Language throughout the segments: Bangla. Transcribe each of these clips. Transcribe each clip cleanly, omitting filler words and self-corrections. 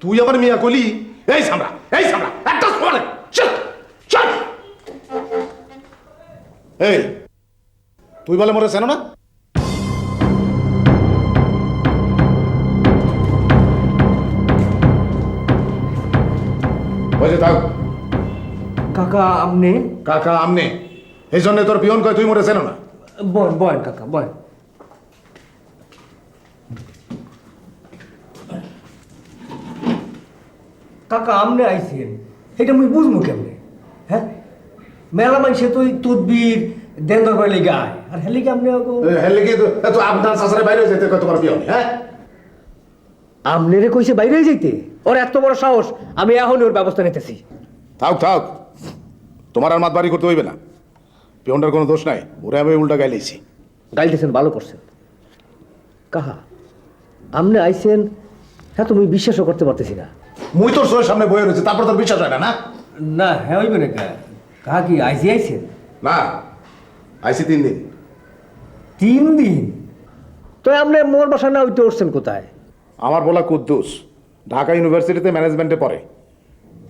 তুই আমার মিয়া কলি এই সামরা একটা সরে চল চল এই তুই বলে মরে চেনো না বুঝে থাক কাকা আমনে কাকা আমনে এই জন্য তোর পিয়ন কয় তুই মরে চেনো না বয় বয় কাকা বয়। কাকা আমনে আইছেন এটা মুই বুঝবো কেমনে? হ্যাঁ মেলা মানুষে তুই তদবির দেন দরবার লেগে আয় আর হেলে কি আমনে হেলে কি তো আপনার শাশুড়ি বাইরে যেতে কত তোমার পিয়ন হ্যাঁ আমনেরে কইছে বাইরে যাইতে? ওর এত বড় সাহস! আমি এখনই ওর ব্যবস্থা নিতেছি। থাক তোমার আর মাত বাড়ি করতে হইবে না পিয়নটার কোনো দোষ নাই ওরে আমি উল্টা গাইলেছি গাইতেছেন ভালো করছেন। কাহা আমনে আইছেন হ্যাঁ তুমি বিশ্বাসও করতে পারতেছি না। মুই তোর চোখের সামনে বয়ে রয়েছে তারপর তোর বিশ্বাস হয় না না না হ্যাঁ হইবে না কাহা কি আইসি আইছেন? না আইসি 3 দিন 3 দিন? তো আপনি মোর বাসা না উঠতে উঠছেন কোথায়? আমার বলা কুদ্দুস ঢাকা ইউনিভার্সিটিতে ম্যানেজমেন্টে পড়ে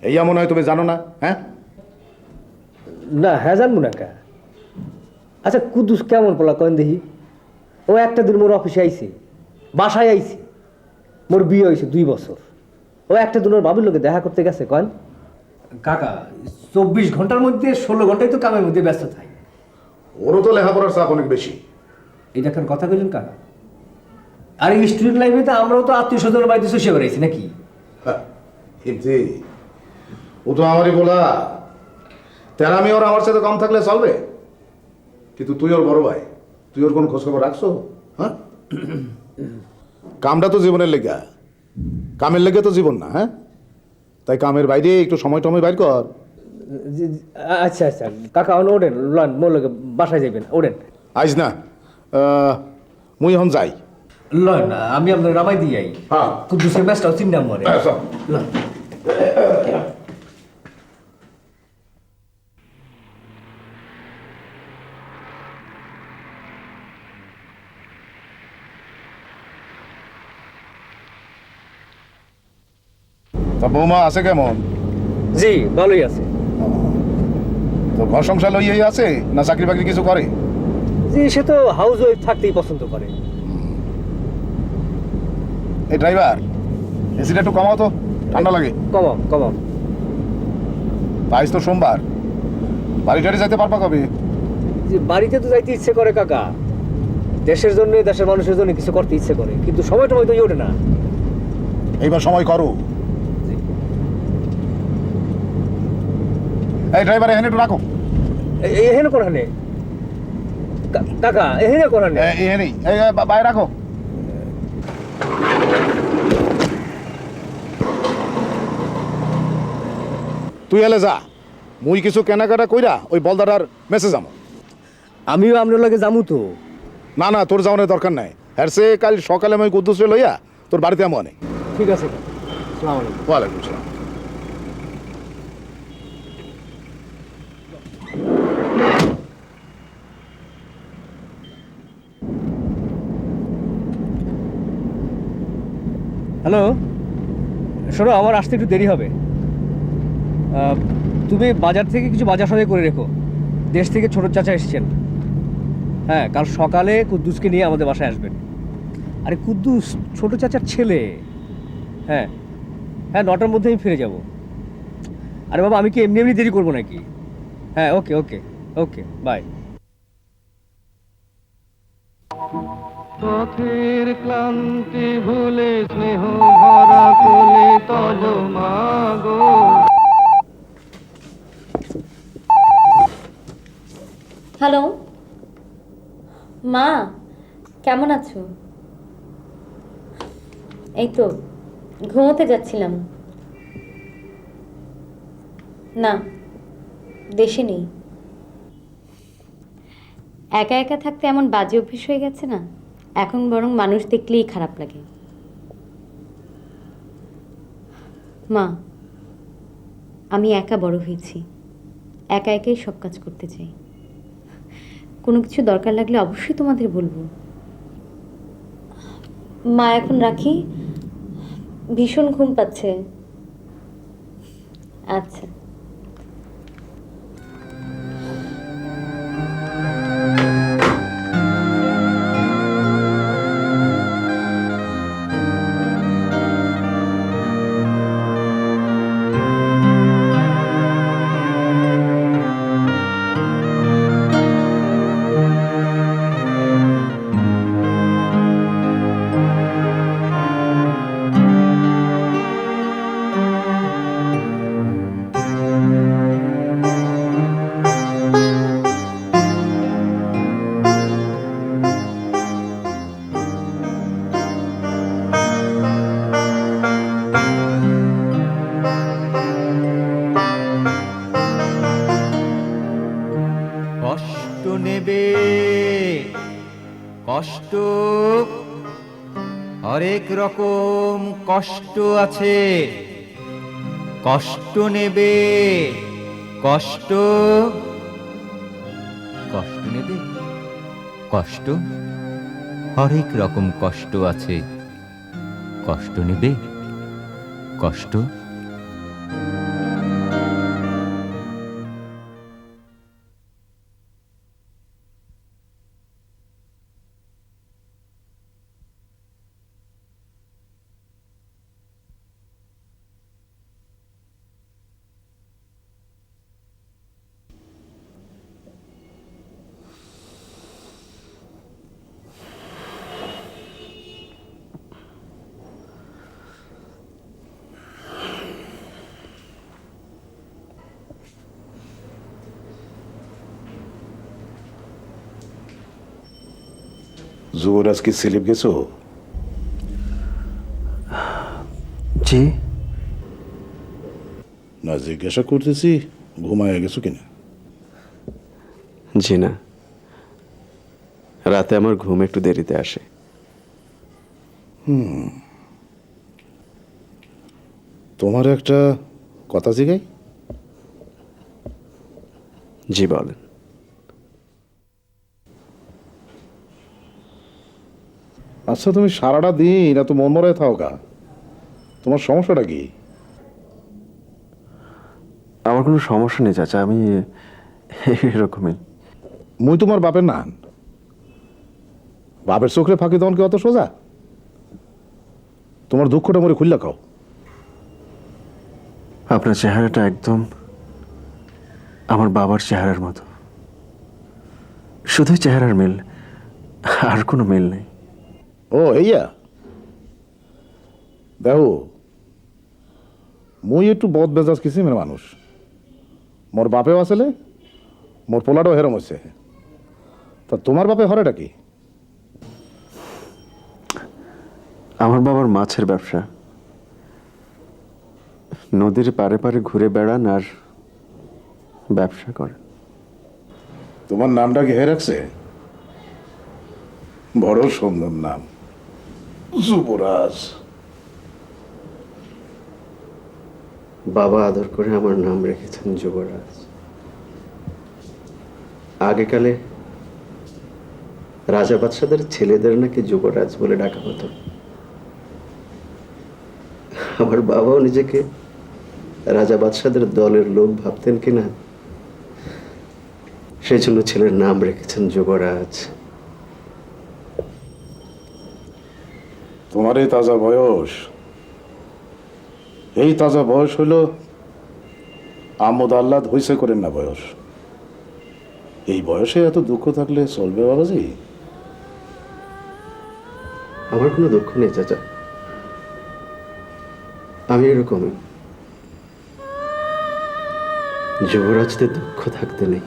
এইয়া মনে হয় তুমি জানো না হ্যাঁ না হ্যাঁ জানবো না কা। আচ্ছা কুদ্দুস কেমন পড়লা কয়েন দেখি? ও একটা দিন মোর অফিসে আইছে, বাসায় আইছে, মোর বিয়ে হয়েছে 2 বছর। ও একটা দিন ওর বাবির লোকে দেখা করতে গেছে কয়েন? কাকা 24 ঘন্টার মধ্যে 16 ঘন্টাই তো কামের মধ্যে ব্যস্ত থাকে। ওরও তো লেখাপড়ার চাপ অনেক বেশি। এটা কেন কথা কইলেন কাকা? আর এই স্টুডেন্ট লাইফে তো আমরাও তো আত্মীয় স্বজনের বাড়িতে বসে বেড়াইছি নাকি? কিন্তু ও তো আমারই বলা তেরামি ওর আমার সাথে কম থাকলে চলবে কিন্তু তুই ওর বড় ভাই তুই ওর কোন খোঁজখবর রাখছো হ্যাঁ কামটা তো জীবনের লেগা কামের লেগে তো জীবন না হ্যাঁ তাই কামের বাইরে একটু সময় টময় বাইর কর আচ্ছা আচ্ছা কাকা ওঠেন লন মোর লোকে বাসায় যাবেন ওঠেন। আইস না মুই এখন যাই লন আমি আপনার রামাই দিয়ে আই। হ্যাঁ কুদ্দুসের ম্যাচটাও চিন্তা মরে লন। তা বৌমা আছে কেমন জি ভালোই আছে। তো ঘর সংসার লইয়াই আছে না চাকরি বাকরি কিছু করে জি সে তো হাউস ওয়াইফ থাকতেই পছন্দ করে। এই ড্রাইভার এসিটা একটু কমাও তো ঠান্ডা লাগে কমাও কমাও। আজ তো সোমবার বাড়ি টাড়ি যাইতে পারবা কবে যে বাড়িতে তো যাইতে ইচ্ছে করে কাকা, দেশের জন্য দেশের মানুষের জন্য কিছু করতে ইচ্ছে করে কিন্তু সময়টা হয়তো ওঠে না। এইবার সময় করো এই ড্রাইভার এখানে একটু রাখো এখানে কোরআনে কাকা এখানে কোরআনে এখানেই এই বাইরে রাখো তুই এলে যা মুই কিছু কেনাকাটা কইরা ওই বলদারার মেসেজ আমো আমিও আপনার লাগে যামু তো। না না তোর যাওয়ানোর দরকার নাই হ্যাঁ সে কাল সকালে আমি কুদ্দুসরে লইয়া তোর বাড়িতে আমো অনেক ঠিক আছে আসসালামু আলাইকুম। ওয়ালাইকুম আসসালাম হ্যালো শোনো আমার আসতে একটু দেরি হবে, তুমি বাজার থেকে কিছু বাজার সদাই করে রেখো। দেশ থেকে ছোট চাচা এসেছেন। হ্যাঁ কাল সকালে কুদ্দুসকে নিয়ে আমাদের বাসায় আসবেন। আরে কুদ্দুস ছোট চাচার ছেলে। হ্যাঁ হ্যাঁ 9টার মধ্যে আমি ফিরে যাব। আরে বাবা আমি কি এমনি এমনি দেরি করবো নাকি? হ্যাঁ ওকে ওকে ওকে বাই। পথের ক্লান্তি ভুলে স্নেহ ভরা কোলে তল মাগো। হ্যালো মা, কেমন আছো? এই তো ঘুমোতে যাচ্ছিলাম। না দেশে নেই। একা একা থাকতে এমন বাজে অভ্যেস হয়ে গেছে না, এখন বরং মানুষ দেখলেই খারাপ লাগে। মা আমি একা বড় হয়েছি, একা একাই সব কাজ করতে চাই। কোনো কিছু দরকার লাগলে অবশ্যই তোমাদের বলবো। মা এখন রাখি, ভীষণ ঘুম পাচ্ছে। আচ্ছা। কষ্ট নেবে, কষ্ট, হরেক রকম কষ্ট আছে। কষ্ট নেবে, কষ্ট, কষ্ট নেবে, কষ্ট, হরেক রকম কষ্ট আছে। কষ্ট নেবে, কষ্ট। যুবরাজ কি সিলিপ গেছো? জি না, জিজ্ঞাসা করতেছি ঘুমায় গেছো কিনা। জি না, রাতে আমার ঘুম একটু দেরিতে আসে। তোমার একটা কথা জিগাই। জি বলেন। আচ্ছা, তুমি সারাটা দিন এত মন মরায় থাও কা? তোমার সমস্যাটা কি? আমার কোনো সমস্যা নেই চাচা, আমি এরকমই। মুই তোমার বাপের নান? বাপের চোখে ফাঁকি দেওয়ান কি অত সোজা? তোমার দুঃখটা মরে খুললা খাও। আপনার চেহারাটা একদম আমার বাবার চেহারার মতো, শুধু চেহারার মিল, আর কোনো মিল নেই। ও এইয়া দেখো, মুই একটু বদ বেজাজ কিসিমের মানুষ। মোর বাপেও আসলে, মোর পোলাটাও হেরম হয়েছে। তা তোমার বাপে হরেটা কি? আমার বাবার মাছের ব্যবসা, নদীর পারে পারে ঘুরে বেড়ান আর ব্যবসা করে। তোমার নামটা কি হে রাখছে? বড় সুন্দর নাম, যুবরাজ। বাবা আদর করে আমার নাম রেখেছেন যুবরাজ। আগেকালে রাজা বাদশাদের ছেলেদের নাকি যুবরাজ বলে ডাকা হতো। আমার বাবাও নিজেকে রাজা বাদশাদের দলের লোক ভাবতেন কিনা, সেই জন্য ছেলের নাম রেখেছেন যুবরাজ। তোমার এই তাজা বয়স, এই তাজা বয়স হইল আমোদ আহ্লাদ হইছে করেন না বয়স। এই বয়সে এত দুঃখ থাকলে চলবে বাবাজি? আমার কোনো দুঃখ নেই চাচা, আমি এরকমই। যুবরাজদের দুঃখ থাকতে নেই।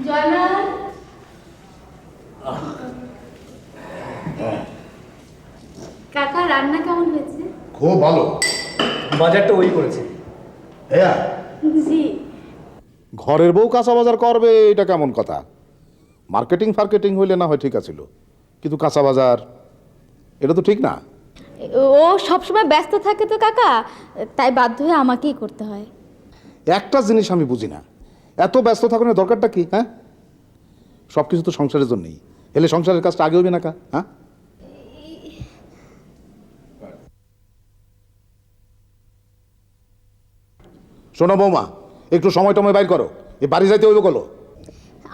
জয়নাল, কাকা রান্না কেমন হয়েছে? খুব ভালো। বাজারটা ওই করেছে। হ্যাঁ, জি। ঘরের বউ কাঁচা বাজার করবে এটা কেমন কথা? মার্কেটিং ফার্কেটিং হইলে না হয় ঠিক আছিল, কিন্তু কাঁচা বাজার এটা তো ঠিক না। ও সবসময় ব্যস্ত থাকে তো কাকা, তাই বাধ্য হয়ে আমাকেই করতে হয়। একটা জিনিস আমি বুঝি না, এত ব্যস্ত থাকার দরকারটা কি? হ্যাঁ, সব কিছু তো সংসারের জন্যই, এলে সংসারের কাজটা আগে হইবে না কা? হ্যাঁ, শোনো বৌমা, একটু সময় টময় বাইর করো, এ বাড়ি যাইতে হইব কলো।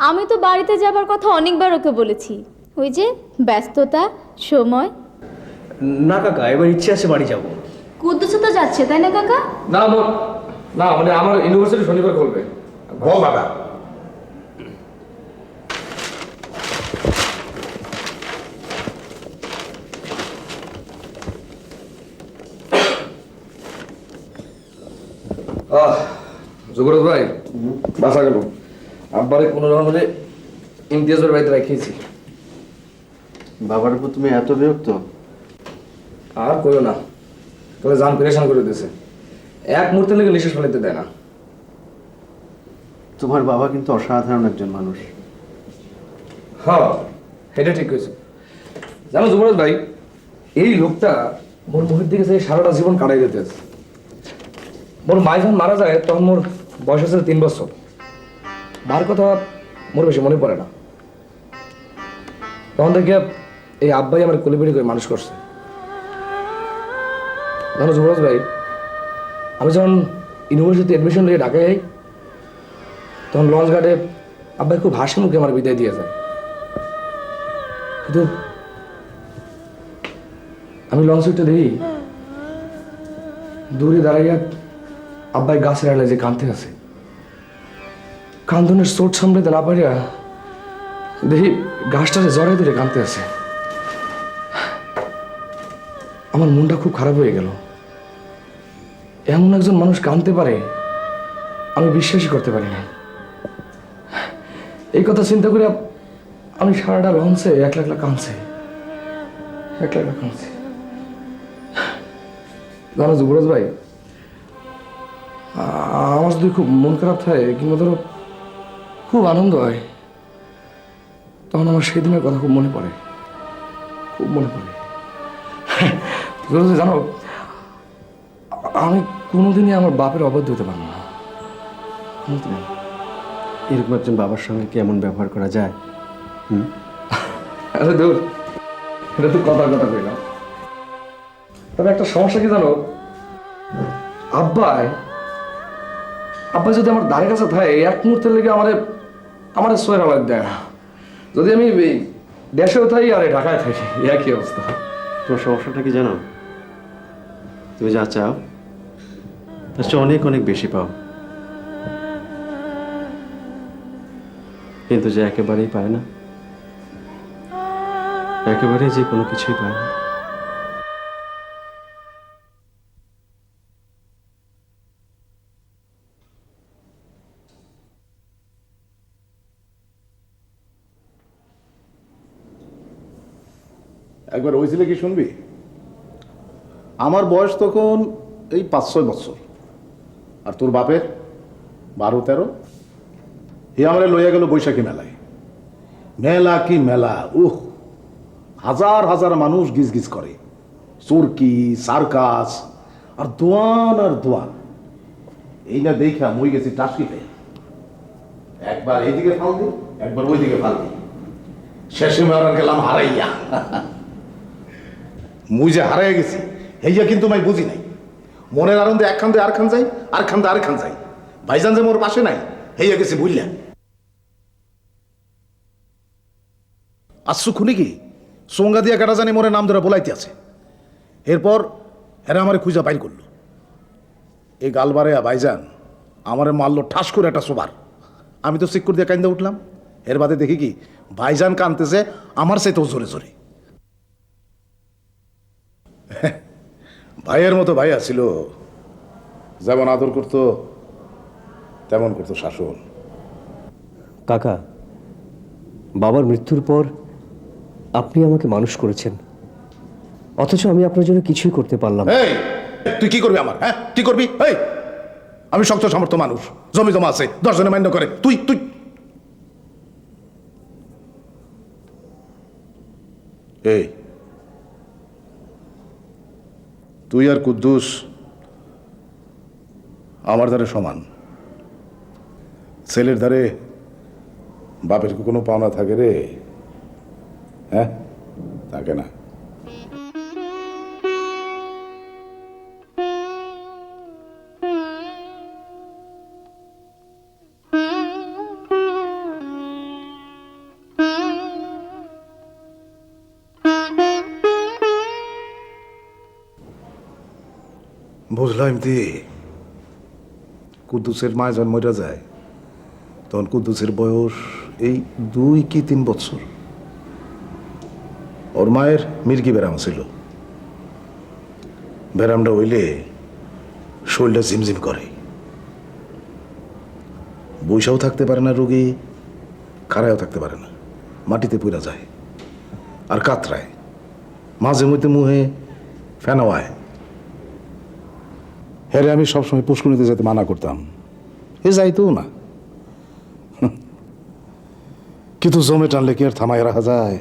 আমি তো বাড়িতে যাবার কথা অনেকবার ওকে বলেছি, ওই যে ব্যস্ততা, সময়। না কাকা, এবার ইচ্ছে আছে বাড়ি যাব। কুদ্দুসে তো যাচ্ছে তাই না কাকা? না না, মানে আমার ইউনিভার্সিটি শনিবার খুলবে। বউ বাবা, জুগরত ভাই বাসা গেল, আব্বারে কোনো রকমে ইমতিয়াজের বাড়িতে রেখেছি। বাবার উপর তুমি এত বিরক্ত? আর কইও না, তোকে জান পেরেশান করে দিয়েছে, এক মুহূর্তে লেগে নিঃশ্বাস ফেলাতে দেয় না। তোমার বাবা কিন্তু অসাধারণ একজন মানুষ। হ্যাঁ, এটা ঠিক কইছো। জানো যুবরাজ ভাই, এই লোকটা মোর মুখের দিকে যে সারাটা জীবন কাটাই যেতে আছে। মোর মায় যখন মারা যায় তখন মোর বয়স হচ্ছে 3 বছর। মার কথা মোর বেশি মনে পড়ে না। তখন থেকে এই আব্বাই আমার কোলেপিটি করে মানুষ করছে। জানো যুবরাজ ভাই, আমি যখন ইউনিভার্সিটি অ্যাডমিশন নিয়ে ঢাকায় যাই তখন লঞ্চ ঘাটে আব্বাই খুব হাসি মুখে আমার বিদায় দিয়ে যায়। কিন্তু আমি লঞ্চ উঠতে দেখি দূরে দাঁড়াইয়া আব্বাই গাছের আড়ালে যে কাঁদতে আছে, কান্দনের চোট সামলাতে না পারিয়া দেখি গাছটারে জড়াই ধরে কাঁদতে আছে। আমার মনটা খুব খারাপ হয়ে গেল। এমন একজন মানুষ কাঁদতে পারে আমি বিশ্বাসই করতে পারি না। এই কথা চিন্তা করে আমি সারাটা লঞ্চে একলা একলা কাঁদছি। জানো যুবরাজ ভাই, আমার যদি খুব মন খারাপ থাকে কিংবা ধরো খুব আনন্দ হয়, তখন আমার সেই দিনের কথা খুব মনে পড়ে। যুবরাজ ভাই, জানো আমি কোনোদিনই আমার বাপের অবাধ্য হতে পারবো না। কোনোদিন। এরকম একজন বাবার সঙ্গে কি এমন ব্যবহার করা যায়? আরে দূর, এটা তো কথা কইলাম। তবে একটা সমস্যা কি জানো, আব্বাই যদি আমার দ্বারের কাছে থাকে এক মুহূর্তের লেগে আমার সোয়ের আলাদ দেয় না। যদি আমি দেশেও থাকি আর ঢাকায় থাকি একই অবস্থা। তোমার সমস্যাটা কি জানো? তুমি যা চাও তার চেয়ে অনেক অনেক বেশি পাও, কিন্তু যে একেবারেই পায় না, একেবারে যে কোনো কিছুই পায় না। একবার হয়েছিল কি শুনবি? আমার বয়স তখন এই 5-6 বছর, আর তোর বাপের 12-13। এ আমরা লইয়া গেল বৈশাখী মেলায়। মেলা কি মেলা! হাজার হাজার মানুষ গিজ গিজ করে, চরকি সার্কাস আর দোয়ান। এই না দেখা মই গেছি টাসকিতে, একবার এইদিকে ফাল দিই, একবার ওইদিকে ফাল দিই, শেষে মেলার গেলাম হারাইয়া। মুই যে হারাইয়া গেছি হেইয়া কিন্তু মাই বুঝি নাই। মনের আনন্দে এক খান্দে আর খান যাই, আর খান্দে আর খান যাই। ভাইজান যে মোর পাশে নাই হেইয়া গেছি বুঝলেন। আসছু খুনি কি সোঙ্গা দিয়া কাটা জানি মোরে নাম ধরে বলাইতে আছে। এরপর এরা আমারে খুঁজা বাইর করলো। এই গালবারে ভাইজান আমারে মারলো ঠাস করে একটা সোবার। আমি তো সিক্কুর দিয়ে কান্দা উঠলাম। এর বাদে দেখি কি ভাইজান কানতেছে আমার সাথেও জোরে জোরে। ভাইয়ের মতো ভাইয়া ছিল, যেমন আদর করতো তেমন করতো শাসন। কাকা, বাবার মৃত্যুর পর আপনি আমাকে মানুষ করেছেন, অথচ আমি আপনার জন্য কিছুই করতে পারলাম না। এই তুই কি করবি আমার, হ্যাঁ কি করবি? এই আমি শক্ত সামর্থ্য মানুষ, জমি জমা আছে, 10 জনে মান্য করে, তুই তুই এই তুই আর কুদ্দুস আমার দ্বারে সমান। ছেলের দ্বারে বাপের কি কোনো পাওনা থাকে রে? হ্যাঁ থাকে না। বুঝলাম এমতি কুদ্দুসের মা যখন মরে যায় তখন কুদ্দুসের বয়স এই 2 কি 3 বছর। ওর মায়ের মির্গি ব্যারাম ছিল। ব্যারামটা হইলে শরীরটা ঝিমঝিম করে, বৈশাও থাকতে পারে না রোগী, খাড়ায়ও থাকতে পারে না, মাটিতে পুরা যায় আর কাতরায়, মাঝে মধ্যে মুহে ফেনাওয়ায়। হ্যাঁ আমি সবসময় পুষ্করিণীতে যেতে মানা করতাম, এ যাইতো না। কিন্তু জমে টানলে কি আর থামায় রাখা যায়?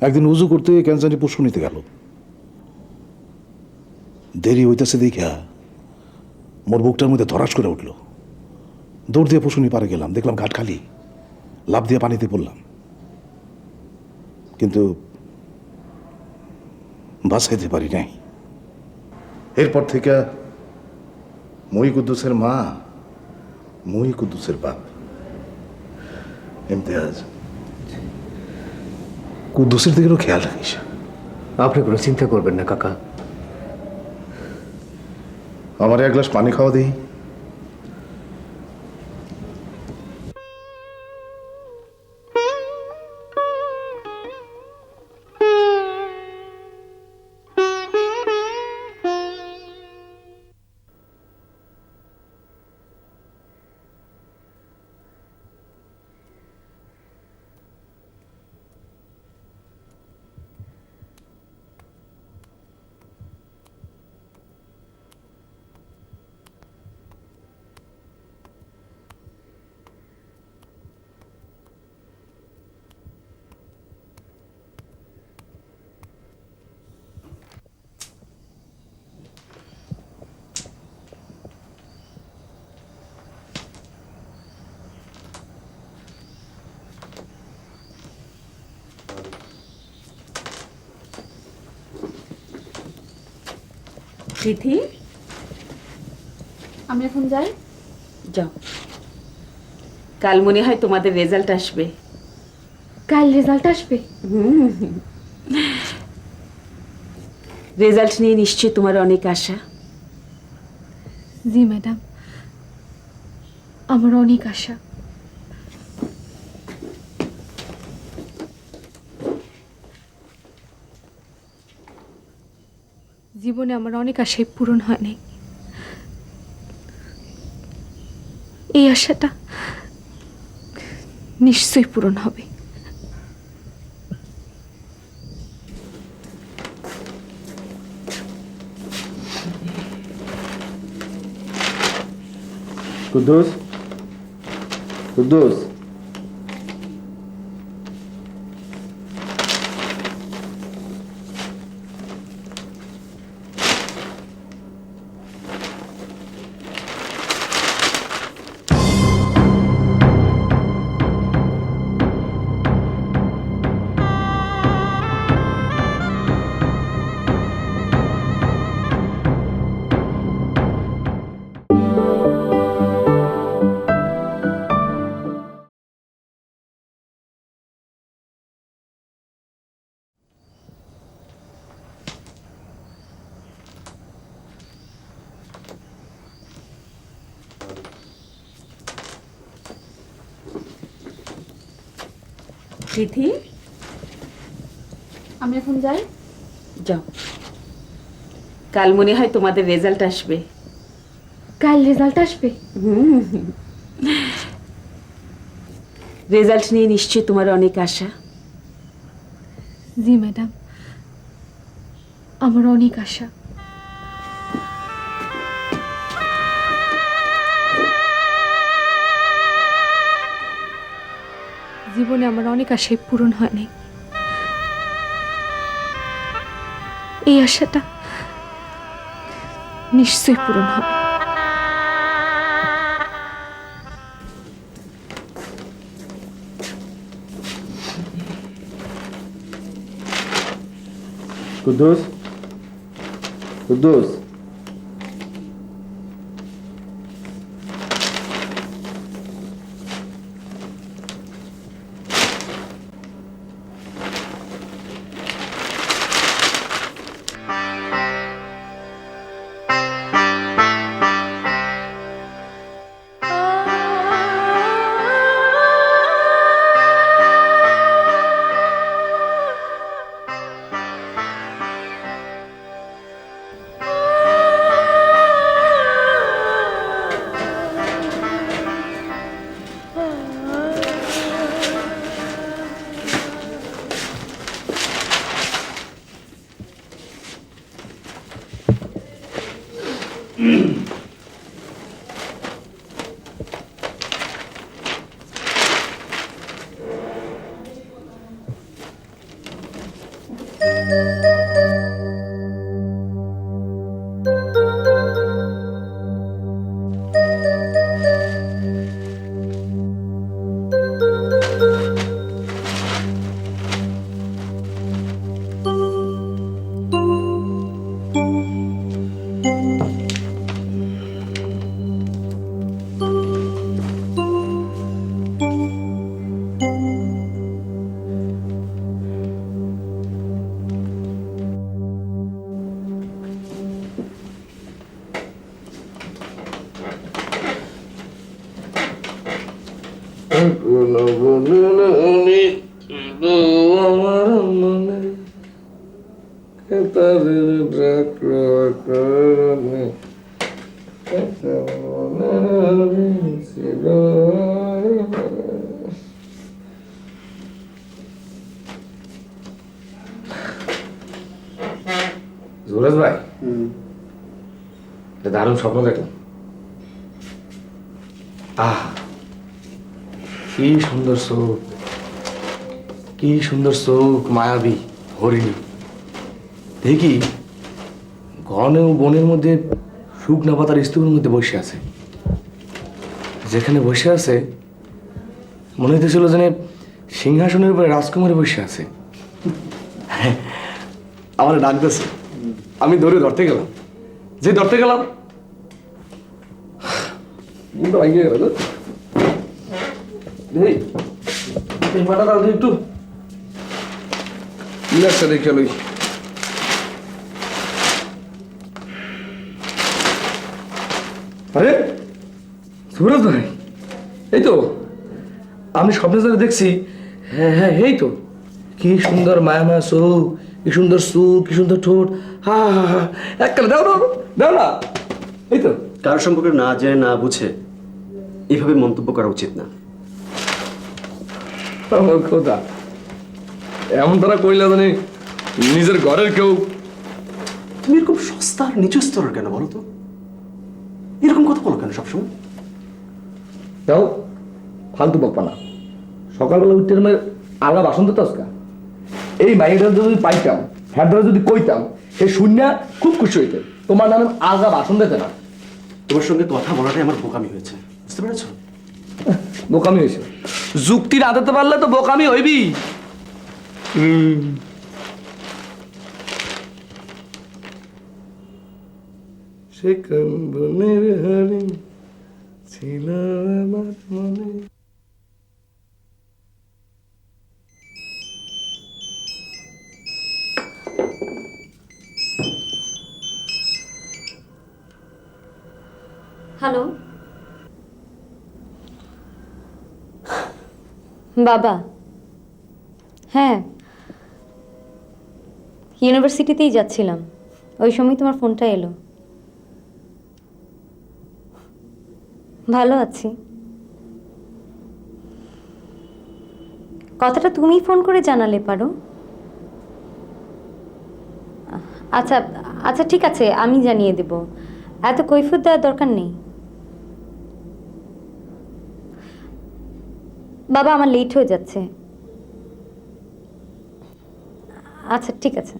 একদিন উজু করতে কেন জানি পুষ্করিণীতে গেল, দেরি হইতেছে দেখা মোর বুকটার মধ্যে ধরাস করে উঠল। দৌড় দিয়ে পুষ্করিণী পারে গেলাম, দেখলাম ঘাট খালি, লাফ দিয়ে পানিতে পড়লাম, কিন্তু বাঁচাইতে পারি নাই। এরপর থেকে মই কুদ্দুসের মা, মই কুদ্দুসের বাপ। ইমতিয়াজ, কুদ্দুসের দিকেও খেয়াল রাখিস। আপনি কোনো চিন্তা করবেন না কাকা। আমার 1 গ্লাস পানি খাওয়া দিই। তিথি, আমি এখন যাই। যাও, কাল মনে হয় তোমাদের রেজাল্ট আসবে। কাল রেজাল্ট আসবে? রেজাল্ট নিয়ে নিশ্চয়ই তোমার অনেক আশা। জি ম্যাডাম, আমার অনেক আশা। জীবনে আমার অনেক আশাই পূরণ হয় নাই, এই আশাটা নিশ্চয়ই পূরণ হবে। কুদ্দুস, কুদ্দুস, তিথি, আমি এখন যাই। যাও, কাল মনে হয় তোমাদের রেজাল্ট আসবে। কাল রেজাল্ট আসবে? রেজাল্ট নিয়ে নিশ্চয়ই তোমার অনেক আশা। জি ম্যাডাম, আমার অনেক আশা। জীবনে আমার অনেক আশাই পূরণ হয় নাই। এই আশাটা নিশ্চয়ই পূরণ হবে। কুদ্দুস, কুদ্দুস, জুরাজ ভাই, একটা দারুণ স্বপ্ন দেখলাম। কি সুন্দর চোখ, কি সুন্দর চোখ, মায়াবী হরিণী। দেখি ঘন বনের মধ্যে শুকনা পাতার স্তূপের মধ্যে বসে আছে। যেখানে বসে আছে মনে হইতেছিল যেন সিংহাসনের উপরে রাজকুমারী বসে আছে। আমার ডাকতেছে, আমি ধরে ধরতে গেলাম। যে ধরতে গেলাম একটু দেখে লই। আরে সুরজ ভাই, এই তো আমি স্বপ্নে যারা দেখছি। হ্যাঁ হ্যাঁ, এই তো কি সুন্দর মায়া মায়া চোখ, কি সুন্দর চুল, কি সুন্দর ঠোঁট। হা হা হা, এককালে দাও দাও দাও না। এই তো কার সম্পর্কে না জেনে না বুঝে এইভাবে মন্তব্য করা উচিত না। আমার খোদা, এমন তারা কইলা জানি নিজের ঘরের কেউ। তুমি এরকম সস্তা আর নিচু স্তরের কেন বলো তো? এরকম কথা বলো কেন সবসময়? দাও ফালতু বকবা না। সকালবেলা উঠতে আমার আলগা বাসন দিতে আসকা। এই মাইটা যদি পাইতাম, হ্যাঁ যদি কইতাম, সে শূন্য খুব খুশি হইতে। তোমার নামে আলগা বাসন দিতে না। তোমার সঙ্গে কথা বলাটাই আমার বোকামি হয়েছে, বুঝতে পেরেছো? বোকামি হয়েছে। যুক্তি না দিতে পারলে তো বোকামি হইবি। সেখান বনের হারি ছিল আমার মনে। হ্যালো বাবা, হ্যাঁ ইউনিভার্সিটিতেই যাচ্ছিলাম, ওই সময় তোমার ফোনটা এলো। ভালো আছি। কথাটা তুমিই ফোন করে জানালে পারো। আচ্ছা আচ্ছা ঠিক আছে, আমি জানিয়ে দেব, এত কৈফিয়ত দেওয়ার দরকার নেই। বাবা আমার লেট হয়ে যাচ্ছে। আচ্ছা ঠিক আছে।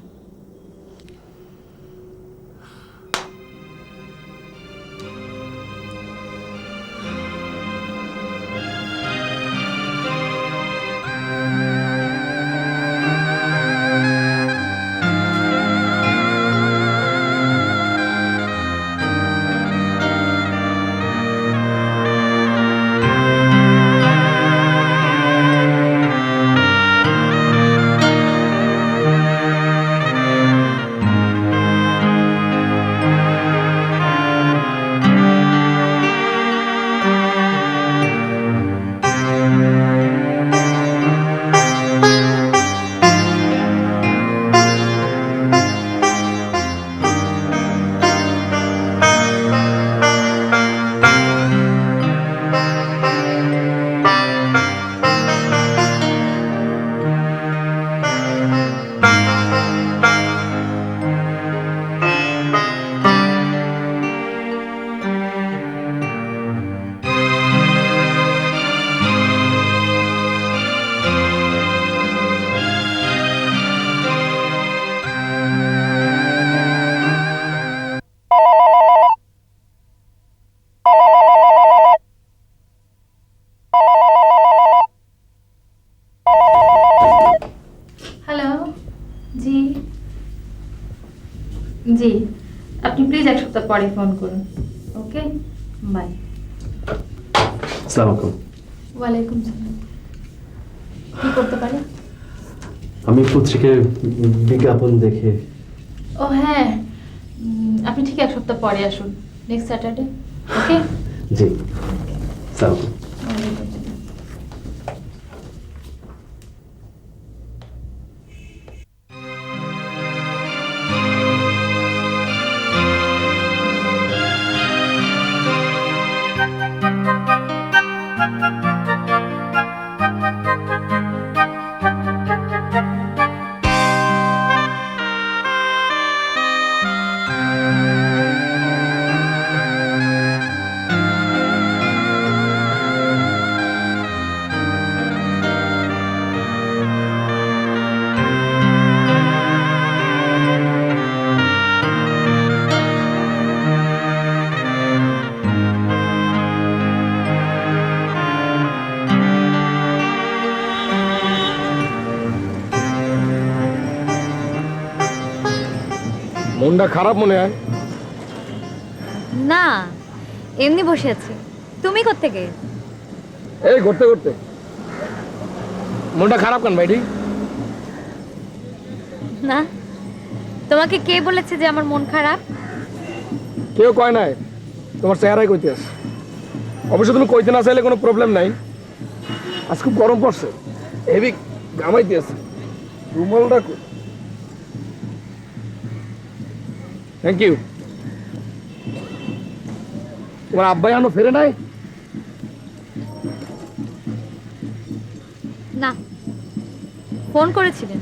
হ্যালো, জি জি, আপনি প্লিজ এক সপ্তাহ পরে ফোন করুন। ওকে, বাই। আসসালামু আলাইকুম। ওয়ালাইকুম সালাম। কি করতে পারি? আমি পত্রিকায় বিজ্ঞাপন দেখে। ও হ্যাঁ, আপনি ঠিক এক সপ্তাহ পরে আসুন, নেক্সট স্যাটারডে। ওকে, জি, আসসালামু আলাইকুম। মনটা খারাপ মনে হয়। না, এমনি বসে আছি। তুমি কোত্থেকে? এই ঘুরতে ঘুরতে। মনটা খারাপ কেন ভাইটি? না, তোমাকে কে বলেছে যে আমার মন খারাপ? কেউ কয় নাই, তোমার চেহারাই কইতে আছে। অবশ্য তুমি কইতে না চাইলে কোনো প্রবলেম নাই। আজ খুব গরম পড়ছে, হেভি ঘামাইতে আছে। রুমালটা থ্যাংক ইউ। তোমার আব্বাই এখনো ফেরে নাই? না, ফোন করেছিলেন,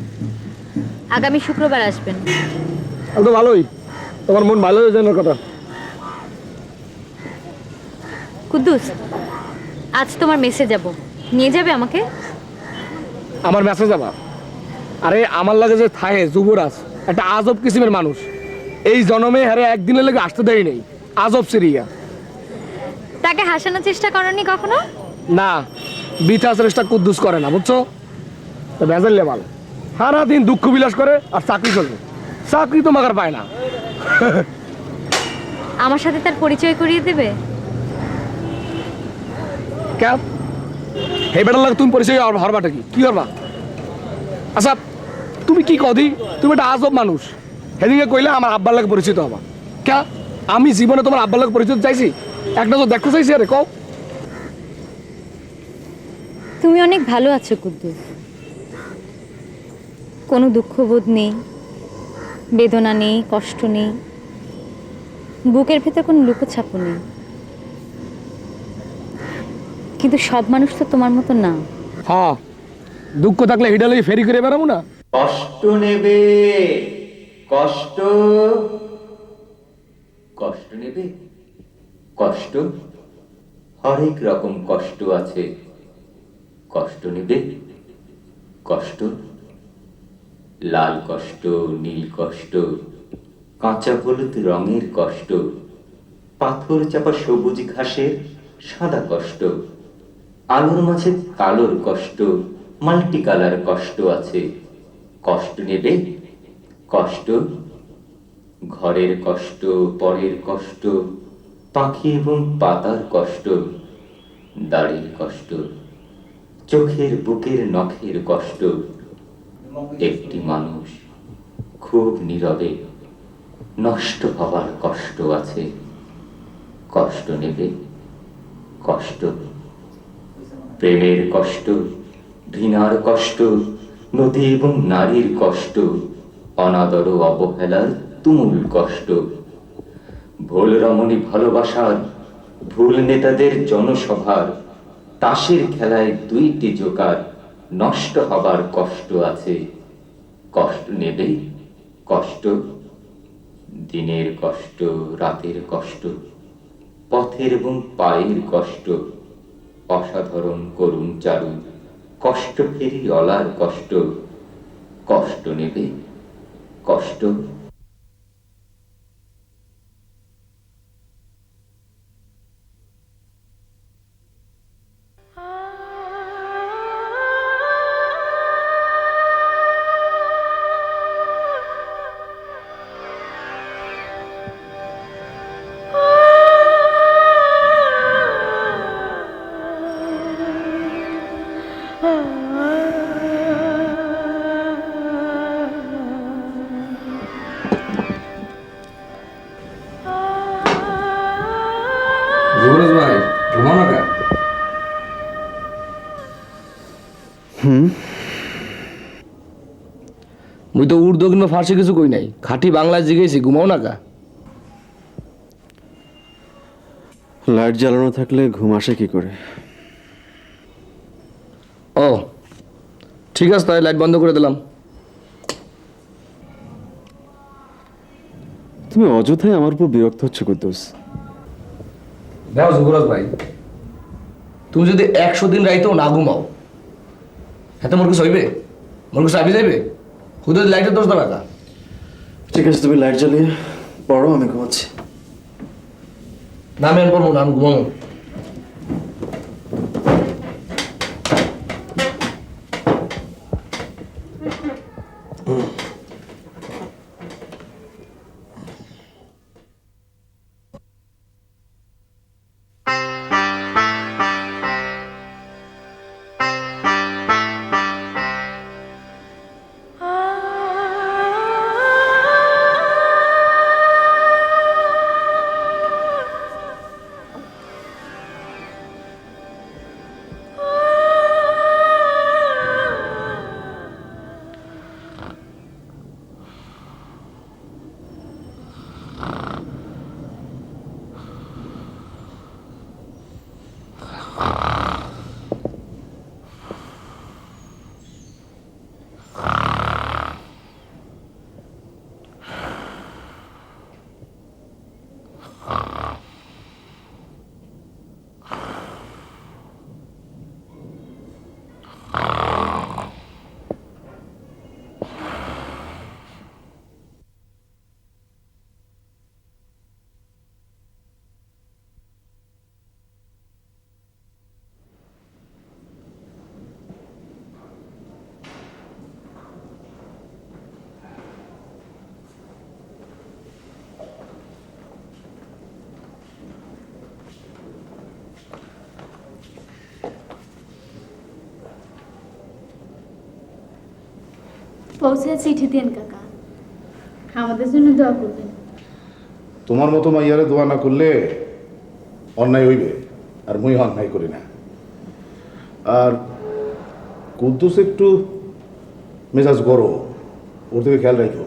আগামী শুক্রবার আসবেন। তাহলে তো ভালোই, তোমার মন ভালো হয়ে যাওয়ার কথা। কুদ্দুস, আজ তোমার মেসে যাব, নিয়ে যাবে আমাকে? আমার মেসেজ যাবা? আরে আমার লাগে যে থাহে যুবরাজ, একটা আজব কিসিমের মানুষ। এই জন্মে হারে একদিনের লেগে আসতে দেয় নেই, আজব সিরিয়া। তাকে হাসানোর চেষ্টা করনি কখনো? না, বৃথা চেষ্টা কুদ্দুস করে না, বুঝছো? তো ভেজাল লেবাল সারাদিন দুঃখ বিলাস করে আর চাকরি করবে। চাকরি তো মাগার পায় না। আমার সাথে তার পরিচয় করিয়ে দেবে? কেন হে বেটার লাগে তুমি পরিচয় হরবাটা কি করবা? আচ্ছা তুমি কি কদি, তুমি একটা আজব মানুষ। সেদিকে কইলে আমার আব্বার লাগে পরিচিত হবা। কে আমি জীবনে তোমার আব্বার লাগে পরিচিত চাইছি? একটা তো দেখতে চাইছি। আরে কও। তুমি অনেক ভালো আছো কুদ্দুস, কোনো দুঃখবোধ নেই, বেদনা নেই, কষ্ট নেই, বুকের ভেতর কোনো লুকোছাপও নেই। কিন্তু সব মানুষ তো তোমার মতো না। হ্যাঁ, দুঃখ থাকলে হিডালে ফেরি করে বেড়াবো না? কষ্ট নেবে, কষ্ট, কষ্ট নেবে, কষ্ট, হরেক রকম কষ্ট আছে। কষ্ট নেবে, কষ্ট, লাল কষ্ট, নীল কষ্ট, কাঁচা হলুদ রঙের কষ্ট, পাথর চাপা সবুজ ঘাসের সাদা কষ্ট, আলোর মাঝে কালোর কষ্ট, মাল্টি কালার কষ্ট আছে। কষ্ট নেবে, কষ্ট, ঘরের কষ্ট, পরের কষ্ট, পাখি এবং পাতার কষ্ট, দাড়ির কষ্ট, চোখের বুকের নখের কষ্ট। একটি মানুষ খুব নীরবে নষ্ট হবার কষ্ট আছে। কষ্ট নেবে, কষ্ট, প্রেমের কষ্ট, ঘৃণার কষ্ট, নদী এবং নারীর কষ্ট, অনাদর অবহেলার তুমুল কষ্ট, ভুল রমণী ভালোবাসার, ভুল নেতাদের জনসভার, তাসের খেলায় দুইটি জোকার নষ্ট হবার কষ্ট আছে। কষ্ট নেবে, কষ্ট, দিনের কষ্ট, রাতের কষ্ট, পথের এবং পায়ের কষ্ট, অসাধারণ করুণ চারু, কষ্ট ফেরি অলার কষ্ট। কষ্ট নেবে, কষ্ট। যুবরাজ ভাই, ঘুমাও না কা? মুই তো উর্দু কিংবা ফার্সি কিছু কই নাই, খাঁটি বাংলায় জিগেছি, ঘুমাও না কা? লাইট জ্বালানো থাকলে ঘুম আসে কি করে? ও ঠিক আছে, তাই লাইট বন্ধ করে দিলাম। তুমি অযথাই আমার উপর বিরক্ত হচ্ছে কুদ্দুস। দেখো যুবরাজ ভাই, তুমি যদি 100 দিন রাইতেও না ঘুমাও, এত মোর কিছু হইবে? মোর কিছু আবি যাইবে? শুধু লাইটের দোষ দেবে কা? ঠিক আছে, তুমি লাইট জ্বালিয়ে পড়ো, আমি ঘুমাচ্ছি। না আমি আর পড়বো না, আমি ঘুমাবো। পৌঁছে চিঠি দেন কাকা, আমাদের জন্য দোয়া করবেন। তোমার মতো মাইয়ারে দোয়া না করলে অন্যায় হইবে, আর মুই অন্যায় করি না। আর কুদ্দুস একটু মেজাজ গরম, ওর দিকে খেয়াল রাখো।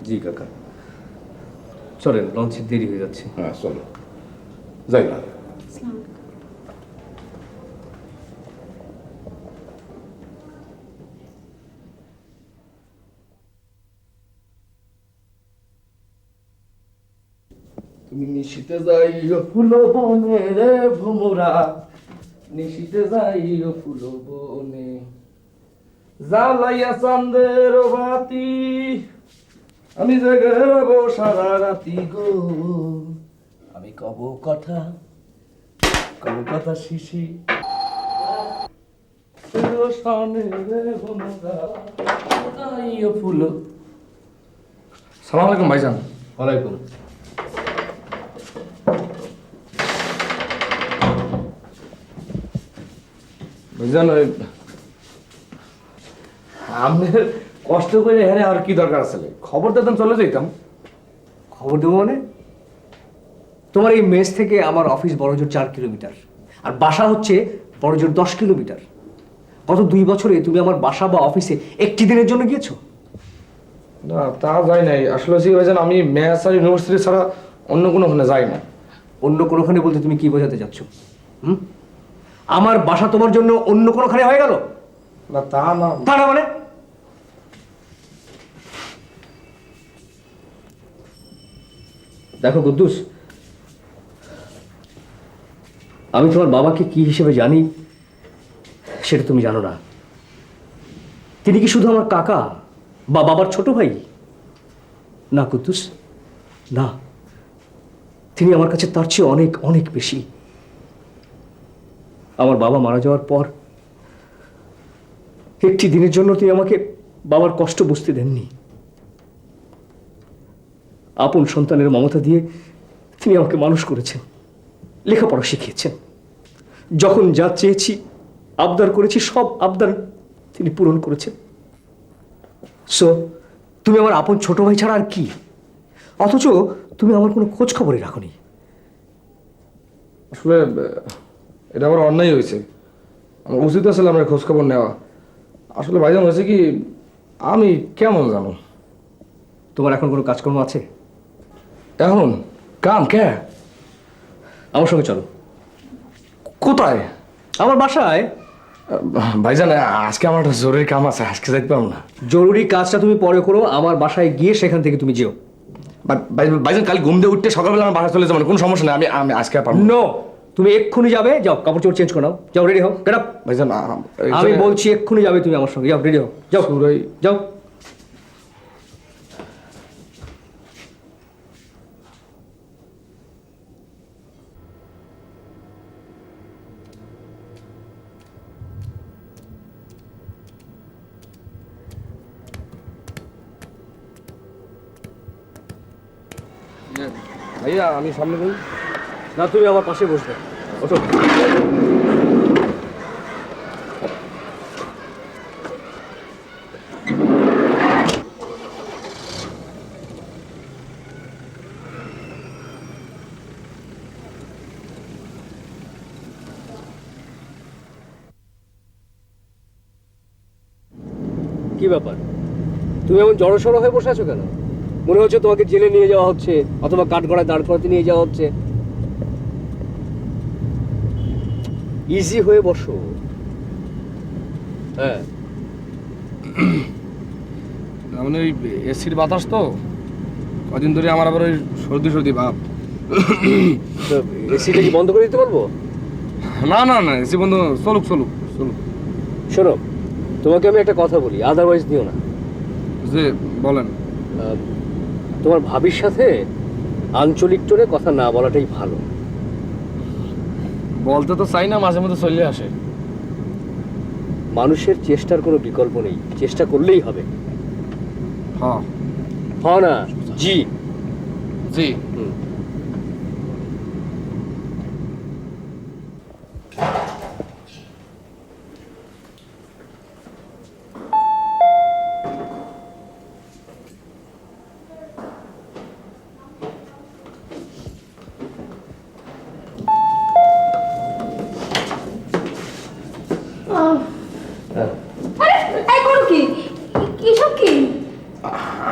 জি কাকা, চলেন, লঞ্চের দেরি হয়ে যাচ্ছে। হ্যাঁ চলো, যাই না। আসসালামু আলাইকুম। তুমি নিশিতে যাইও ফুল বনে রে ভোমরা, নিশিতে যাইও ফুল বনে, জ্বালাইয়া চাঁদের বাতি আমি জেগে রব সারা রাতি গো। আমি কব কথা শিশি সামনে রে ভোমরা যাইও ফুল। সালাম আলাইকুম ভাইজান। ওয়ালাইকুম। বুঝলেন, ওই আমাদের কষ্ট করে হ্যাঁ আর কি দরকার আসলে, খবর দিতাম চলে যেতাম। খবর দেবো মানে? তোমার এই মেস থেকে আমার অফিস বড়জোর 4 কিলোমিটার, আর বাসা হচ্ছে বড়জোর 10 কিলোমিটার। গত 2 বছরে তুমি আমার বাসা বা অফিসে একটি দিনের জন্য গিয়েছো? না তা যাই নাই আসলে হচ্ছে ভাইজান, আমি ম্যাথ আর ইউনিভার্সিটি ছাড়া অন্য কোনোখানে যাই না। অন্য কোনোখানে বলতে তুমি কি বোঝাতে যাচ্ছ? আমার বাসা তোমার জন্য অন্য কোনোখানে হয়ে গেল? না তা না। তা না মানে? দেখো কুদ্দুস, আমি তোমার বাবাকে কি হিসেবে জানি সেটা তুমি জানো না। তিনি কি শুধু আমার কাকা বা বাবার ছোট ভাই? না কুদ্দুস, না, তিনি আমার কাছে তার চেয়ে অনেক অনেক বেশি। আমার বাবা মারা যাওয়ার পর একটি দিনের জন্য তিনি আমাকে বাবার কষ্ট বুঝতে দেননি। আপন সন্তানের মমতা দিয়ে তিনি আমাকে মানুষ করেছেন, লেখাপড়া শিখিয়েছেন। যখন যা চেয়েছি, আবদার করেছি, সব আবদার তিনি পূরণ করেছেন। সো তুমি আমার আপন ছোট ভাই ছাড়া আর কি? অথচ তুমি আমার কোনো খোঁজ খবরই রাখোনি। আসলে এটা আমার অন্যায় হয়েছে, আমার উচিত আসলে আমার খোঁজ খবর নেওয়া। আসলে ভাইজান হয়েছে কি, আমি কেমন জানো, তোমার এখন কোনো কাজকর্ম আছে? এখন কাম কে? আমার সঙ্গে চলো। কোথায়? আমার বাসায়। ভাইজান আজকে আমার একটা জরুরি কাম আছে, আজকে যাইতে পারবো না। জরুরি কাজটা তুমি পরে করো, আমার বাসায় গিয়ে সেখান থেকে তুমি যেও। ভাইজান কাল ঘুম দিয়ে উঠতে সকালবেলা আমার বাসায় চলে যাবো, কোনো সমস্যা নেই, আমি আজকে আর পারবো না। নো, তুমি এক্ষুনি যাবে, যাও কাপড় চোপড় চেঞ্জ করে নাও, যাও রেডি হও, গেট আপ। ভাইজান আমি বলছি এক্ষুনি যাবে তুমি আমার সঙ্গে, যাও রেডি হও, যাও সুরাই যাও। ভাইয়া আমি সামনে বলি না, তুমি আমার পাশে বসবে। ওঠো। কি ব্যাপার, তুমি এমন জড়সড় হয়ে বসে আছো কেন? মনে হচ্ছে তোমাকে জেলে নিয়ে যাওয়া হচ্ছে অথবা কাঠগড়ায় দাঁড় করাতে নিয়ে যাওয়া হচ্ছে। ইজি হয়ে বসো। হ্যাঁ, মানে ওই এসির বাতাস তো কদিন ধরে আমার আবার ওই সর্দি সর্দি ভাব। এসিটা কি বন্ধ করে দিতে বলবো? না না না, এসি বন্ধ, চলুক চলুক চলুক। শোনো, তোমাকে আমি একটা কথা বলি, আদারওয়াইজ দিও না। যে বলেন। তোমার ভাবির সাথে আঞ্চলিক টোনে কথা না বলাটাই ভালো। বলতে তো চাই না, মাঝে মধ্যে চলে আসে। মানুষের চেষ্টার কোনো বিকল্প নেই, চেষ্টা করলেই হবে। হ্যাঁ না, জি জি।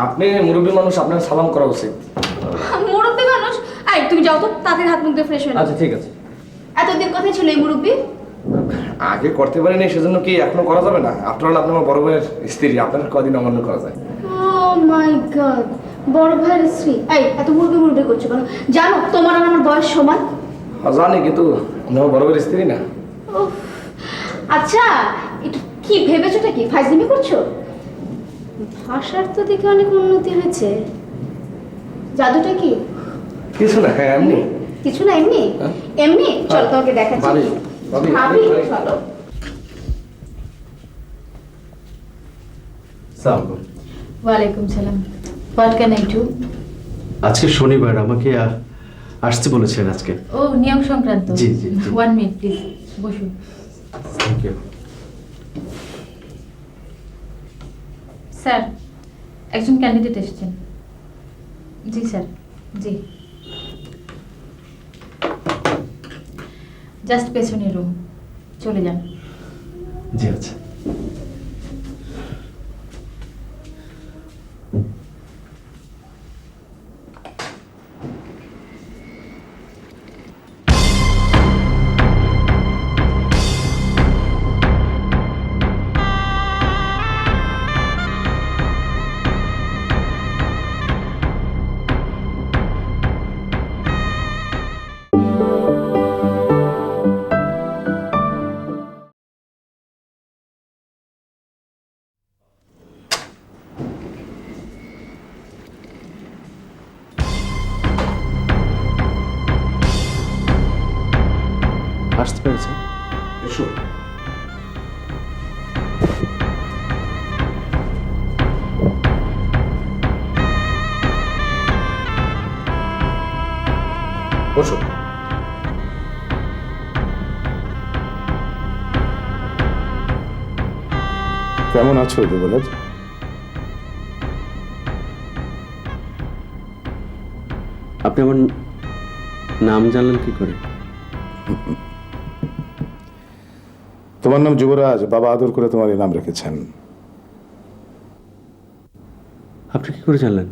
আপনি মুরব্বী মানুষ, আপনার সালাম করা উচিত। মুরব্বী মানুষ? আই তুমি যাও তো, তাদের হাত মুখ দিয়ে ফ্রেশ হয়ে নাও। আচ্ছা ঠিক আছে। এতদিন কোথায় ছিল এই মুরব্বী? আগে করতে পারিনি, সেজন্য কি এখনো করা যাবে না? আপনার আপনার বড় ভাইয়ের স্ত্রী, আপনার কদিন অমান্য করা যায়? ও মাই গড, বড় ভাইয়ের স্ত্রী। এই এত মুরগি মুরগি করছো কেন? জানো তোমার আর আমার বয়স সমান। জানি, কিন্তু আমার বড় বড় স্ত্রী না। উফ, আচ্ছা এটা কি ভেবেছোটা কি ফাইজলামি করছো? ভাষার তো দেখে অনেক উন্নতি হয়েছে। জাদুটা কি? কিছু না, হ্যাঁ এমনি। কিছু না, এমনি এমনি। চলো তোমাকে দেখাচ্ছি। ভাবি, ভাবি, ভাবি, ভাবি। চলো। ওয়ালাইকুম সালাম। What can I do? আজকে শনিবার, আমাকে আসতে বলেছেন আজকে। ও নিয়োগ সংক্রান্ত। জি, জি, জি। 1 মিনিট প্লিজ, বসুন। Thank you. স্যার, একজন ক্যান্ডিডেট এসেছেন। জি স্যার, জি। জাস্ট পেছনের রুম, চলে যান। জি আচ্ছা। আসতে পেরেছেন? এসো। বসো। কেমন আছো যুবরাজ? আপনি আমার নাম জানলেন কি করে? তোমার নাম যুবরাজ, বাবা আদর করে তোমার এই নাম রেখেছেন। আপনি কি করে জানলেন?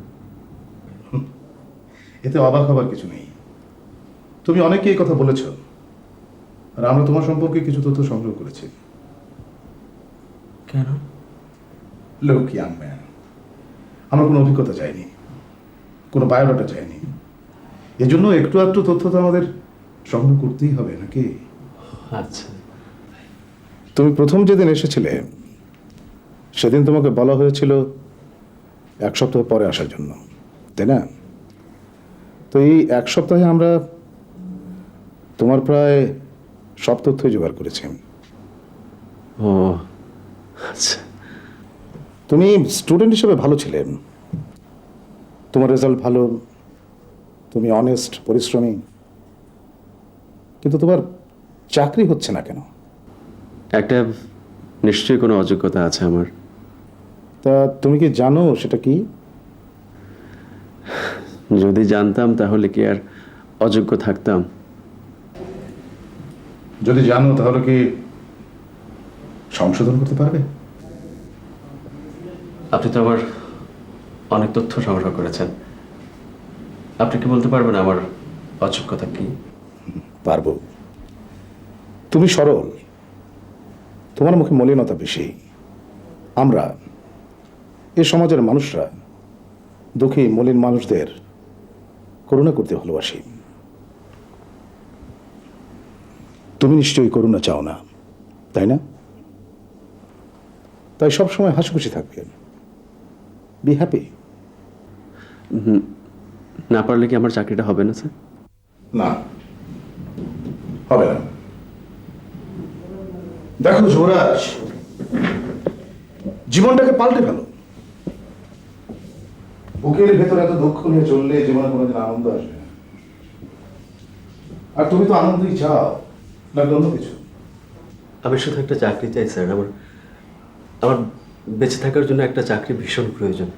এতে অবাক হবার কিছু নেই। তুমি অনেককে এই কথা বলেছ, আর আমরা তোমার সম্পর্কে কিছু তথ্য সংগ্রহ করেছি। কেন? লোক ইয়াং ম্যান, আমরা কোনো অভিজ্ঞতা চাইনি, কোনো বায়োডাটা চাইনি। এজন্য একটু একটু তথ্য তো আমাদের সংগ্রহ করতেই হবে নাকি? আচ্ছা। তুমি প্রথম যেদিন এসেছিলে সেদিন তোমাকে বলা হয়েছিল 1 সপ্তাহ পরে আসার জন্য, তাই না? তো এই 1 সপ্তাহে আমরা তোমার প্রায় সব তথ্যই জোগাড় করেছি। ও আচ্ছা। তুমি স্টুডেন্ট হিসেবে ভালো ছিলে, তোমার রেজাল্ট ভালো, তুমি অনেস্ট, পরিশ্রমী, কিন্তু তোমার চাকরি হচ্ছে না কেন? একটা নিশ্চয়ই কোনো অযোগ্যতা আছে আমার। তা তুমি কি জানো সেটা কি? যদি জানতাম তাহলে কি আর অযোগ্য থাকতাম? যদি জানো তাহলে কি সংশোধন করতে পারবে? আপনি তো আমার অনেক তথ্য সংগ্রহ করেছেন, আপনি কি বলতে পারবেন আমার অযোগ্যতা কি? পারবো। তুমি সরল, তোমার মুখে মলিনতা বেশি। আমরা এ সমাজের মানুষরা দুঃখী মলিন মানুষদের করুণা করতে ভালোবাসি। তুমি নিশ্চয়ই করুণা চাও না, তাই না? তাই সবসময় হাসিখুশি থাকবে, বি হ্যাপি। না পারলে কি আমার চাকরিটা হবে না স্যার? না, হবে না। দেখো যুবরাজ, জীবনটাকে পাল্টে ফেলো। বুকের ভেতরে এত দুঃখ নিয়ে চললে জীবনে কোনোদিন আনন্দ আসবে না। আর তুমি তো আনন্দই চাও, না অন্য কিছু? আমি শুধু একটা চাকরি চাই স্যার। আমার আমার বেঁচে থাকার জন্য একটা চাকরি ভীষণ প্রয়োজন।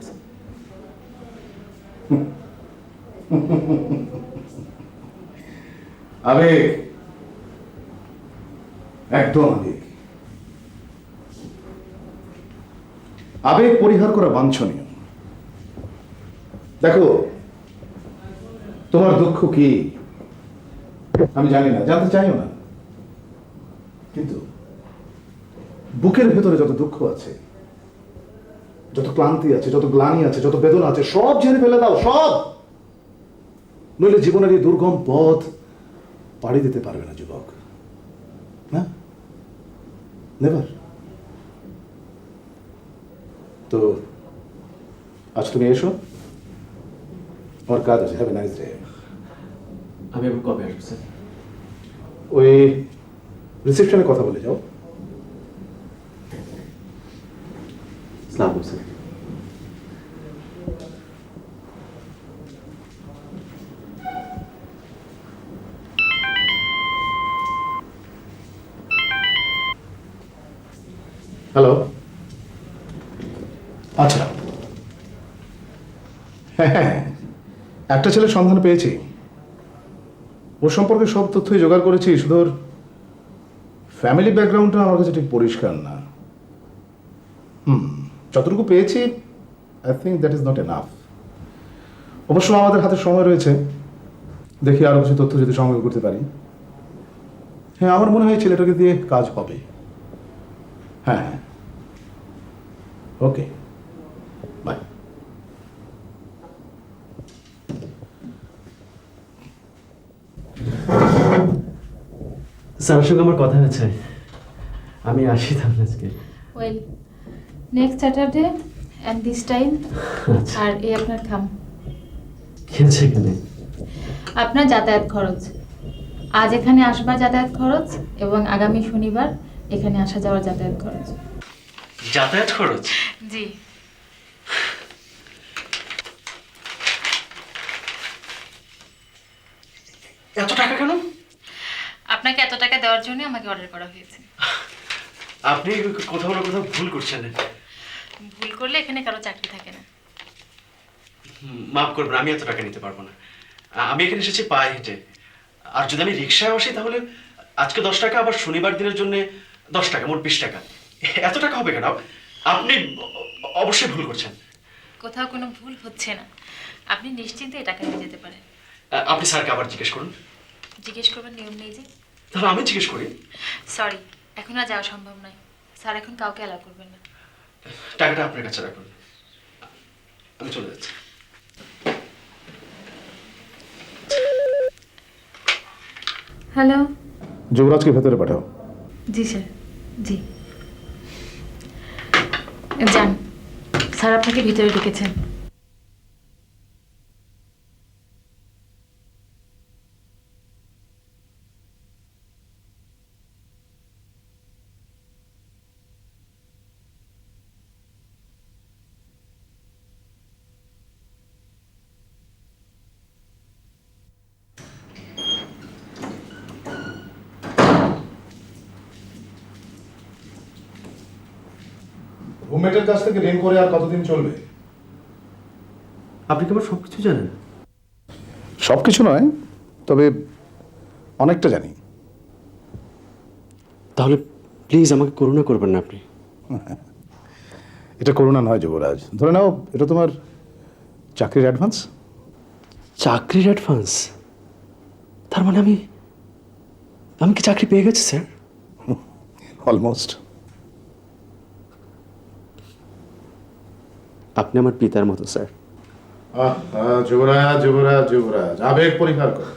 আবেগ, একদম আবেগ। আবেগ পরিহার করা বাঞ্ছনীয়। দেখো, তোমার দুঃখ কি আমি জানি না, জানতে চাইও না, কিন্তু বুকের ভেতরে যত দুঃখ আছে, যত ক্লান্তি আছে, যত গ্লানি আছে, যত বেদনা আছে, সব ঝেড়ে ফেলে দাও, সব। নইলে জীবনের এই দুর্গম পথ পাড়ি দিতে পারবে না যুবক, না, নেভার। তো আজ তুমি এসো, আমার কাজ আছে। Have a nice day. আমি আবার কবে আসবো স্যার? ওই রিসেপশনে কথা বলে যাও। আসসালামু আলাইকুম স্যার। হ্যালো, আচ্ছা, হ্যাঁ, একটা ছেলের সন্ধান পেয়েছি। ওর সম্পর্কে সব তথ্যই জোগাড় করেছি, শুধু ওর ফ্যামিলি ব্যাকগ্রাউন্ডটা আমার কাছে ঠিক পরিষ্কার না। যতটুকু পেয়েছি, I think that is not enough. অবশ্য আমাদের হাতে সময় রয়েছে, দেখি আরো কিছু তথ্য যদি সংগ্রহ করতে পারি। হ্যাঁ, আমার মনে হয় ছেলেটাকে দিয়ে কাজ হবে। হ্যাঁ, ওকে, বাই। স্যারের সঙ্গে আমার কথা হয়েছে, আমি আসি তাহলে আজকে। Well, next Saturday and this time. আর এই আপনার খাম, কি আছে এখানে? আপনার যাতায়াত খরচ। আজ এখানে আসবার যাতায়াত খরচ এবং আগামী শনিবার এখানে আসা যাওয়ার যাতায়াত খরচ। যাতায়াত খরচ? জি। এত টাকা কেন? আপনাকে এত টাকা দেওয়ার জন্য আমাকে অর্ডার করা হয়েছে। আপনি কোথাও না কোথাও ভুল করছেন। ভুল করলে এখানে কারো চাকরি থাকে না। মাফ করবেন, আমি এত টাকা নিতে পারবো না। আমি এখানে এসেছি পায়ে হেঁটে, আর যদি আমি রিক্সায় আসি তাহলে আজকে 10 টাকা, আবার শনিবার দিনের জন্য 10 টাকা, মোট 20 টাকা। এত টাকা হবে কেন? আপনি অবশ্যই ভুল করছেন। কোথাও কোনো ভুল হচ্ছে না, আপনি নিশ্চিন্তে এই টাকা নিয়ে যেতে পারেন। আপনি স্যারকে আবার জিজ্ঞেস করুন। জিজ্ঞেস করবার নিয়ম নেই যে। তাহলে আমি জিজ্ঞেস করি। সরি, এখন আর যাওয়া সম্ভব নয়। স্যার এখন কাউকে অ্যালাউ করবেন না। টাকাটা আপনার কাছে রাখুন, আমি চলে যাচ্ছি। হ্যালো। যুবরাজকে ভেতরে পাঠাও। জি স্যার, জি। যান, স্যার আপনাকে ভিতরে ঢুকেছেন। রুমমেটের কাছ থেকে ঋণ করে আর কতদিন চলবে? আপনি কি আমার সবকিছু জানেন? সব কিছু নয়, তবে অনেকটা জানি। তাহলে প্লিজ আমাকে করুণা করবেন না আপনি। এটা করুণা নয় যুবরাজ, ধরে নাও এটা তোমার চাকরির অ্যাডভান্স। চাকরির অ্যাডভান্স? তার মানে আমি কি চাকরি পেয়ে গেছি স্যার? অলমোস্ট। আপনি আমার পিতার মতো স্যার। যুবরাজ যুবরাজ যুবরাজ, আবেগ পরিহার করো।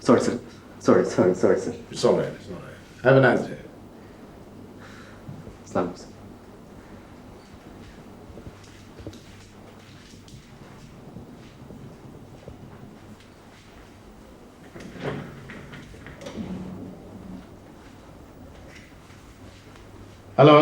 Sorry sir, sorry sorry sorry sir. It's alright, it's alright. Have a nice day. আসসালামু আলাইকুম। হ্যালো,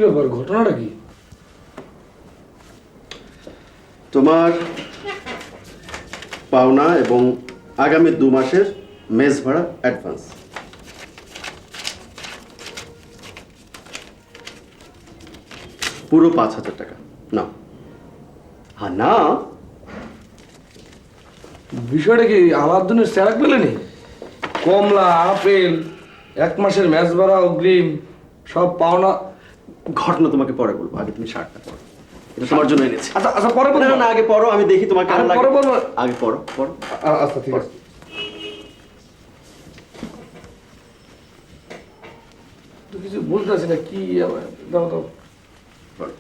ব্যাপার, ঘটনাটা কি? তোমার পাওনা এবং আগামী 2 মাসের মেস ভাড়া অ্যাডভান্স। পুরো 5,000 টাকা না। হ্যাঁ না, বিষয়টা কি আমার জন্য স্যারাক পেলেনি? কমলা, আপেল, 1 মাসের ম্যাচ ভাড়া, অগ্রিম, সব পাওনা। ঘটনা তোমাকে পরে বলবো, আগে তুমি শার্টটা পরো। এটা তোমার জন্য এনেছি। আচ্ছা আচ্ছা, পরে না বলবো। না, আগে পরো, আমি দেখি তোমার কেমন আরে, লাগে। পরে বলবো। আগে পরো পরো। আচ্ছা ঠিক আছে। তো কিছু বলতে আছি না কি আবার, দাও দাও। পরো।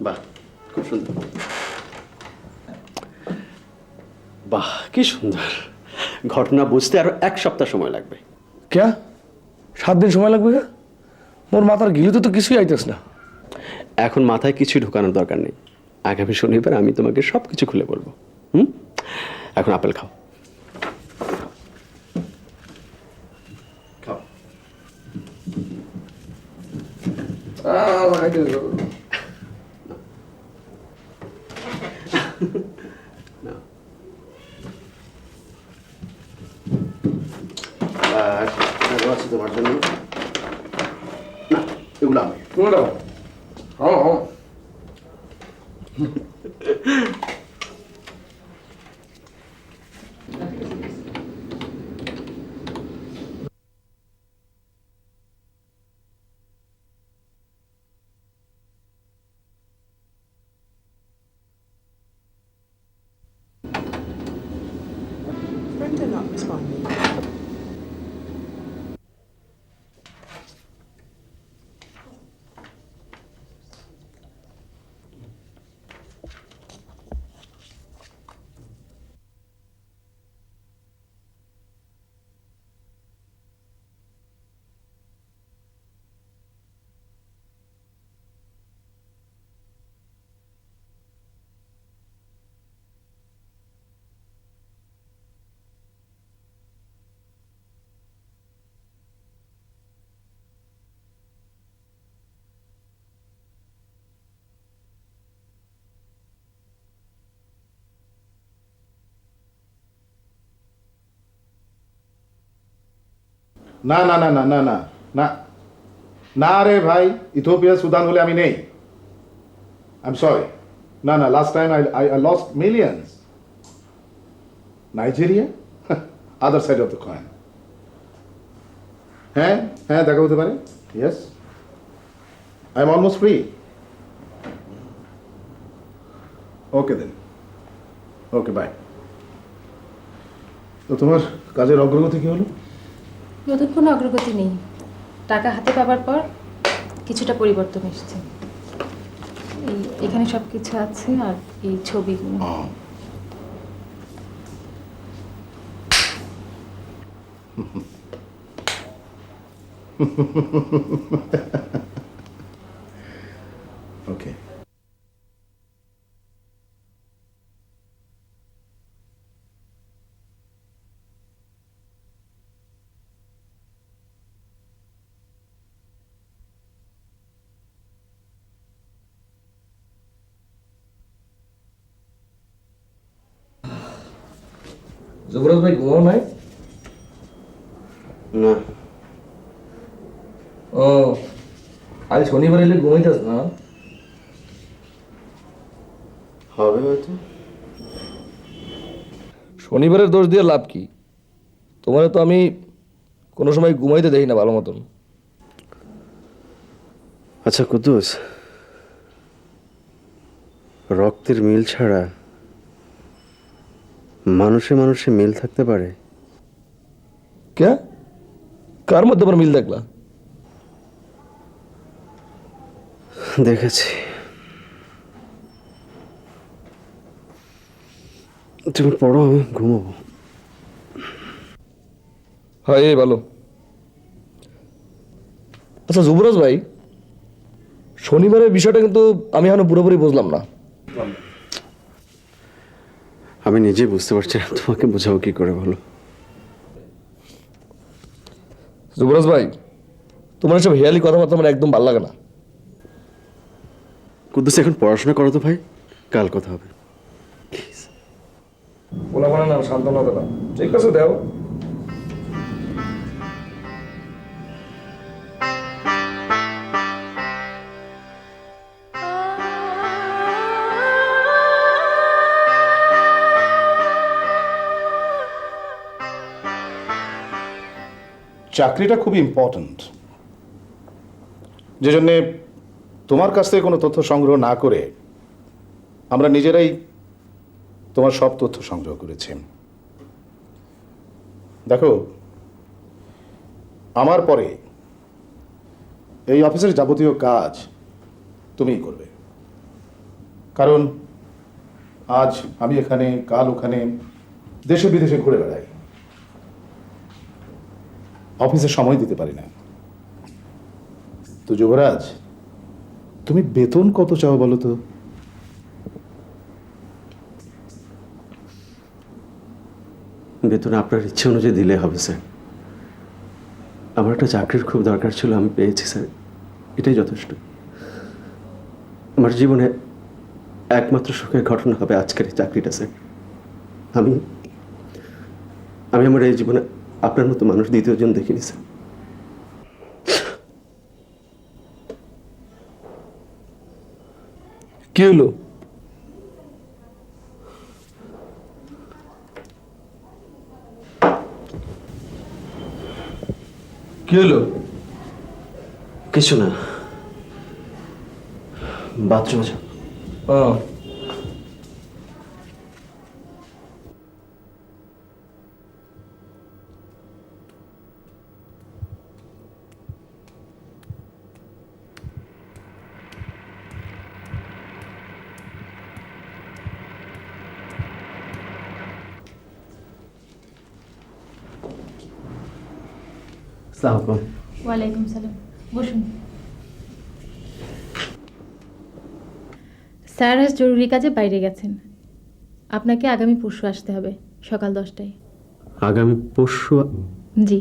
বাহ, খুব সুন্দর। বাহ, কি সুন্দর। ঘটনা বুঝতে আরো 1 সপ্তাহ সময় লাগবে। ক্যা 7 দিন সময় লাগবে? কা মোর মাথার গিলিতে তো কিছুই আইতেছ না। এখন মাথায় কিছুই ঢোকানোর দরকার নেই। আগামী শনিবার আমি তোমাকে সবকিছু খুলে বলবো। হুম, এখন আপেল খাও। খাও। খাইতে দিও। আর আরো আছে তোমার জন্য। না, এগুলো আমি। তুমি দাও। হ্যাঁ হ্যাঁ। না না না না না না না না রে ভাই, ইথিওপিয়া সুদান হলে আমি নেই। I am sorry. না না, last time I lost millions. Nigeria, other side of the coin. হ্যাঁ হ্যাঁ, দেখা হতে পারে। Yes, I am almost free. Okay then, okay bye. তো তোমার কাজের অগ্রগতি কি হলো? নতুন কোনো অগ্রগতি নেই। টাকা হাতে পাবার পর কিছুটা পরিবর্তন এসেছে। এখানে সব কিছু আছে, আর এই ছবিগুলো। ওকে। যুবরাজ ভাই ঘুমাও নাই? না, ও আজ শনিবার এলে ঘুমাইতেছ না? হবে হয়তো। শনিবারের দোষ দিয়ে লাভ কি? তোমার তো আমি কোনো সময় ঘুমাইতে দেখি না ভালো মতন। আচ্ছা কুদ্দুস, রক্তের মিল ছাড়া মানুষে মানুষে মিল থাকতে পারে? কে? কার মধ্যে আবার মিল দেখলা? দেখেছি। তুমি পড়ো, আমি ঘুমাবো। হ্যাঁ, এই ভালো। আচ্ছা যুবরাজ ভাই, শনিবারের বিষয়টা কিন্তু আমি এখনো পুরোপুরি বুঝলাম না। আমি নিজেই বুঝতে পারছি না তোমাকে বোঝাবো কি করে, বলো। যুবরাজ ভাই, তোমার এসব হেয়ালি কথাবার্তা আমার একদম ভালো লাগে না। কুদ্দুস এখন পড়াশোনা করো তো ভাই, কাল কথা হবে। বলা মানে না সান্ত্বনা দেবা, ঠিক আছে দেও। চাকরিটা খুবই ইম্পর্ট্যান্ট, যে জন্যে তোমার কাছ থেকে কোনো তথ্য সংগ্রহ না করে আমরা নিজেরাই তোমার সব তথ্য সংগ্রহ করেছি। দেখো, আমার পরে এই অফিসের যাবতীয় কাজ তুমিই করবে, কারণ আজ আমি এখানে, কাল ওখানে, দেশে বিদেশে ঘুরে বেড়াই, অফিসে সময় দিতে পারি না। তো যুবরাজ, তুমি বেতন কত চাও বলো তো? বেতন আপনার ইচ্ছে অনুযায়ী দিলে হবে স্যার। আমার একটা চাকরির খুব দরকার ছিল, আমি পেয়েছি স্যার, এটাই যথেষ্ট। আমার জীবনে একমাত্র সুখের ঘটনা হবে আজকের এই চাকরিটা স্যার। আমি আমার এই জীবনে আপনার মতো মানুষ দ্বিতীয়জন দেখিনি স্যার। কি হলো? কি হলো? কিছু না, বাথরুমে যাও। আসসালামু আলাইকুম। ওয়ালাইকুম সালাম, বসুন। স্যার আজ জরুরি কাজে বাইরে গেছেন, আপনাকে আগামী পরশু আসতে হবে সকাল 10টায়। আগামী পরশু? জি।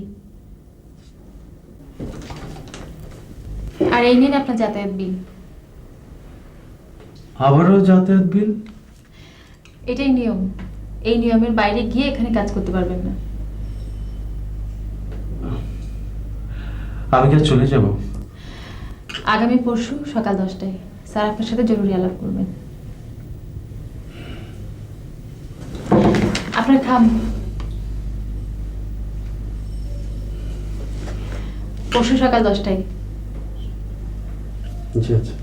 আর এই নিন আপনার যাতায়াত বিল। আবারও যাতায়াত বিল? এটাই নিয়ম, এই নিয়মের বাইরে গিয়ে এখানে কাজ করতে পারবেন না। আমি কি চলে যাব? আগামী পরশু সকাল 10টায় স্যার আপনার সাথে জরুরি আলাপ করবেন। আপনার খাম। পরশু সকাল 10টায়। জি আচ্ছা।